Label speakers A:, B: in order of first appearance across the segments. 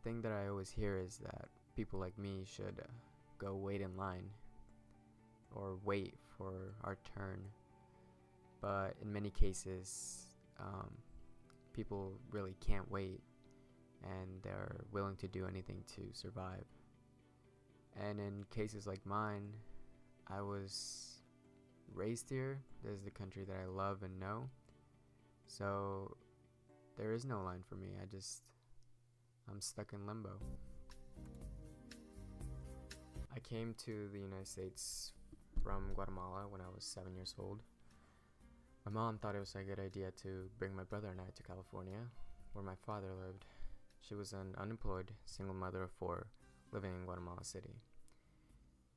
A: thing that I always hear is that people like me should go wait in line or wait for our turn. But in many cases, people really can't wait and they're willing to do anything to survive. And in cases like mine, I was raised here. This is the country that I love and know. So there is no line for me. I'm stuck in limbo. I came to the United States from Guatemala when I was 7 years old. My mom thought it was a good idea to bring my brother and I to California, where my father lived. She was an unemployed single mother of four living in Guatemala City.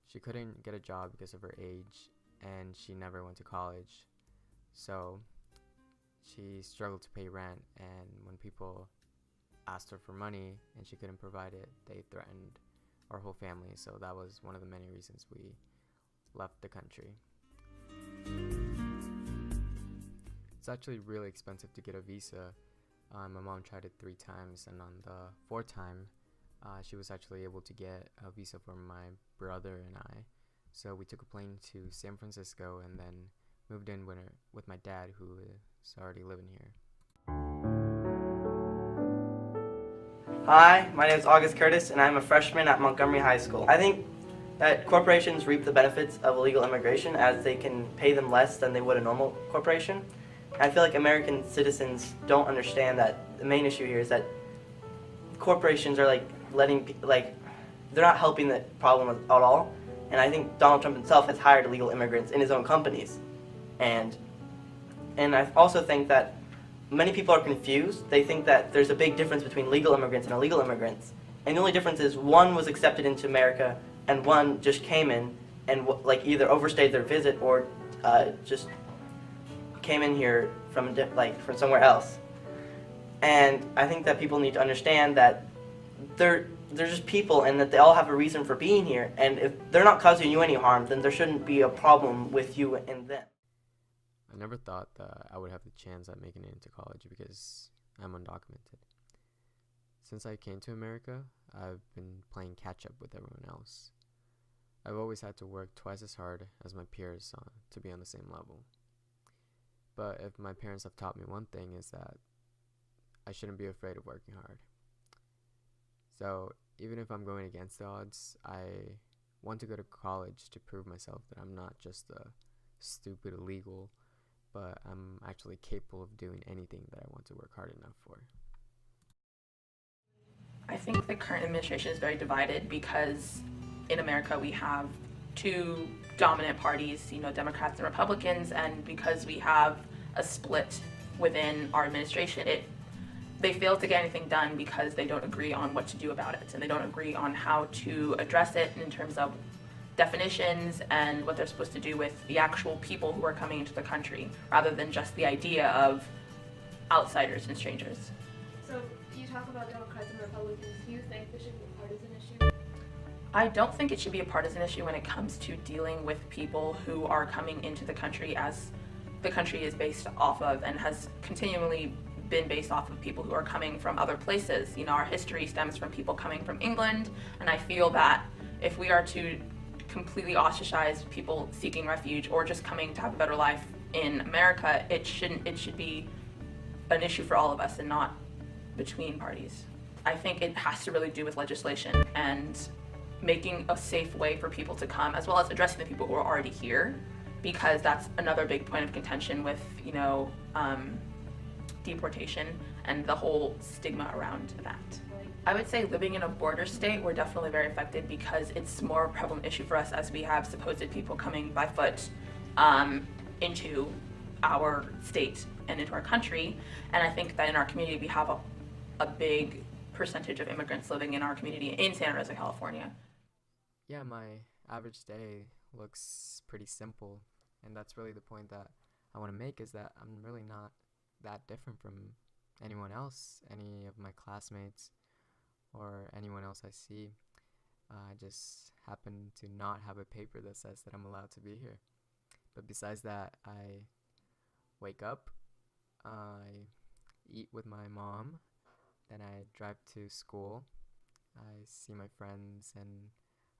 A: She couldn't get a job because of her age, and she never went to college. So she struggled to pay rent, and when people asked her for money and she couldn't provide it, they threatened our whole family. So that was one of the many reasons we left the country. It's actually really expensive to get a visa. My mom tried it 3 times, and on the 4th time, she was actually able to get a visa for my brother and I. So we took a plane to San Francisco and then moved in with my dad, who is already living here.
B: Hi, my name is August Curtis, and I'm a freshman at Montgomery High School. I think that corporations reap the benefits of illegal immigration as they can pay them less than they would a normal corporation. I feel like American citizens don't understand that the main issue here is that corporations are they're not helping the problem at all. And I think Donald Trump himself has hired illegal immigrants in his own companies. And I also think that many people are confused. They think that there's a big difference between legal immigrants and illegal immigrants. And the only difference is one was accepted into America and one just came in and either overstayed their visit or just came in here from somewhere else. And I think that people need to understand that they're just people and that they all have a reason for being here. And if they're not causing you any harm, then there shouldn't be a problem with you and them.
A: I never thought that I would have the chance at making it into college because I'm undocumented. Since I came to America, I've been playing catch up with everyone else. I've always had to work twice as hard as my peers to be on the same level. But if my parents have taught me one thing, is that I shouldn't be afraid of working hard. So even if I'm going against the odds, I want to go to college to prove myself that I'm not just a stupid illegal, but I'm actually capable of doing anything that I want to work hard enough for.
C: I think the current administration is very divided because in America we have 2 dominant parties, Democrats and Republicans, and because we have a split within our administration, they fail to get anything done because they don't agree on what to do about it, and they don't agree on how to address it in terms of definitions and what they're supposed to do with the actual people who are coming into the country, rather than just the idea of outsiders and strangers.
D: So you talk about Democrats and Republicans. Do you think this should be a partisan issue?
C: I don't think it should be a partisan issue when it comes to dealing with people who are coming into the country, as the country is based off of and has continually been based off of people who are coming from other places. Our history stems from people coming from England, and I feel that if we are to completely ostracize people seeking refuge or just coming to have a better life in America, it should be an issue for all of us and not between parties. I think it has to really do with legislation and making a safe way for people to come, as well as addressing the people who are already here, because that's another big point of contention with deportation and the whole stigma around that. I would say living in a border state, we're definitely very affected because it's more a prevalent issue for us as we have supposed people coming by foot into our state and into our country. And I think that in our community we have a big percentage of immigrants living in our community in Santa Rosa, California.
A: Yeah, my average day looks pretty simple, and that's really the point that I want to make, is that I'm really not that different from anyone else, any of my classmates, or anyone else I see. I just happen to not have a paper that says that I'm allowed to be here. But besides that, I wake up, I eat with my mom, then I drive to school, I see my friends and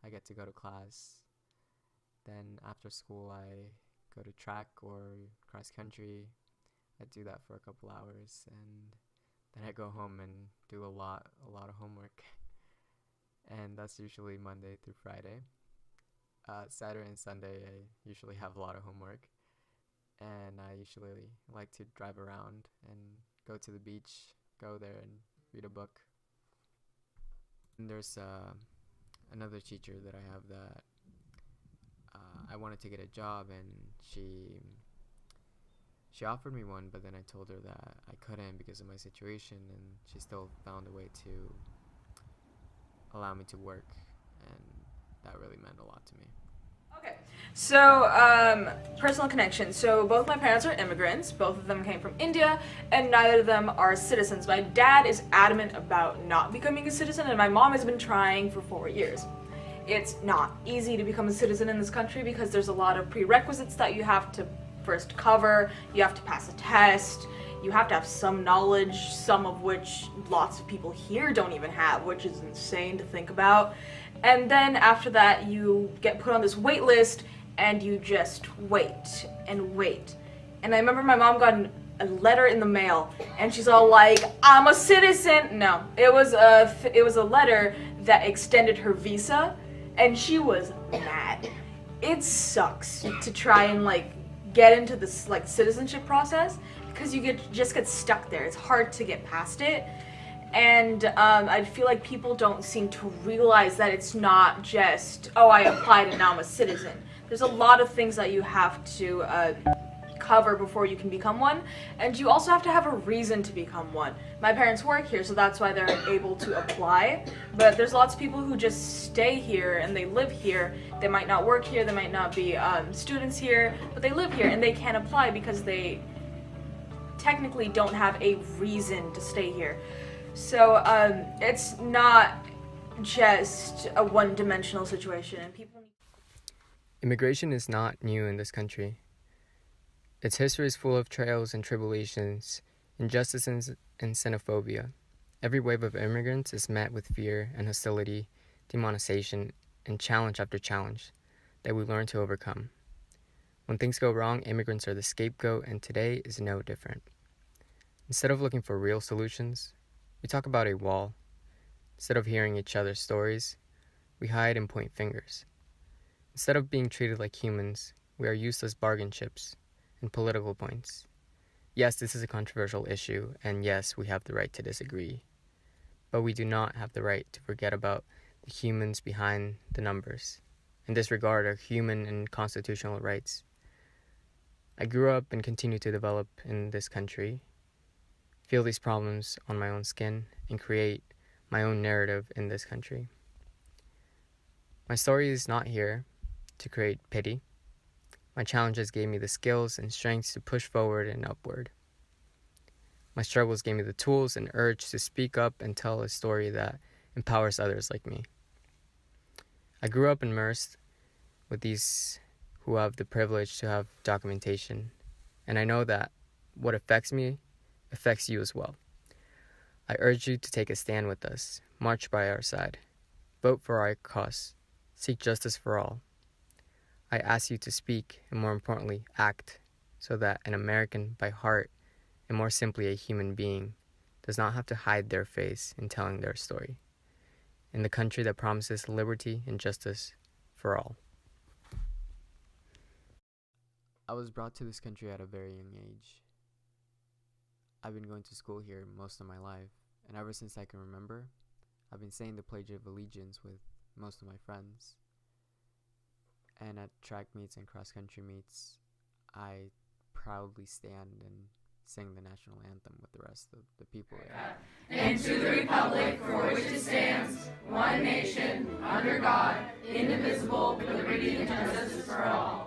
A: I get to go to class. Then after school, I go to track or cross country. I do that for a couple hours, and then I go home and do a lot of homework. And that's usually Monday through Friday. Saturday and Sunday, I usually have a lot of homework, and I usually like to drive around and go to the beach, go there and read a book. And there's another teacher that I have that I wanted to get a job, and she offered me one, but then I told her that I couldn't because of my situation, and she still found a way to allow me to work, and that really meant a lot to me.
E: Okay, so personal connection. So both my parents are immigrants. Both of them came from India, and neither of them are citizens. My dad is adamant about not becoming a citizen, and my mom has been trying for 4 years. It's not easy to become a citizen in this country because there's a lot of prerequisites that you have to first cover. You have to pass a test. You have to have some knowledge, some of which lots of people here don't even have, which is insane to think about. And then after that, you get put on this wait list, and you just wait and wait. And I remember my mom got a letter in the mail, and she's all like, "I'm a citizen." No, it was a letter that extended her visa, and she was mad. It sucks to try and like get into this like citizenship process because you just get stuck there. It's hard to get past it. And I feel like people don't seem to realize that it's not just, oh, I applied and now I'm a citizen. There's a lot of things that you have to cover before you can become one, and you also have to have a reason to become one. My parents work here, so that's why they're able to apply, but there's lots of people who just stay here and they live here. They might not work here, they might not be students here, but they live here and they can't apply because they technically don't have a reason to stay here. So it's not just a one-dimensional situation, and people need.
A: Immigration is not new in this country. Its history is full of trials and tribulations, injustices and xenophobia. Every wave of immigrants is met with fear and hostility, demonization, and challenge after challenge that we learn to overcome. When things go wrong, immigrants are the scapegoat, and today is no different. Instead of looking for real solutions, we talk about a wall. Instead of hearing each other's stories, we hide and point fingers. Instead of being treated like humans, we are used as bargain chips and political points. Yes, this is a controversial issue, and yes, we have the right to disagree. But we do not have the right to forget about the humans behind the numbers and disregard our human and constitutional rights. I grew up and continue to develop in this country, feel these problems on my own skin, and create my own narrative in this country. My story is not here to create pity. My challenges gave me the skills and strengths to push forward and upward. My struggles gave me the tools and urge to speak up and tell a story that empowers others like me. I grew up immersed with these who have the privilege to have documentation, and I know that what affects me affects you as well. I urge you to take a stand with us, march by our side, vote for our cause, seek justice for all. I ask you to speak, and more importantly, act, so that an American by heart, and more simply a human being, does not have to hide their face in telling their story, in the country that promises liberty and justice for all. I was brought to this country at a very young age. I've been going to school here most of my life, and ever since I can remember, I've been saying the Pledge of Allegiance with most of my friends. And at track meets and cross-country meets, I proudly stand and sing the national anthem with the rest of the people there.
F: And to the republic for which it stands, one nation, under God, indivisible, with liberty and justice for all.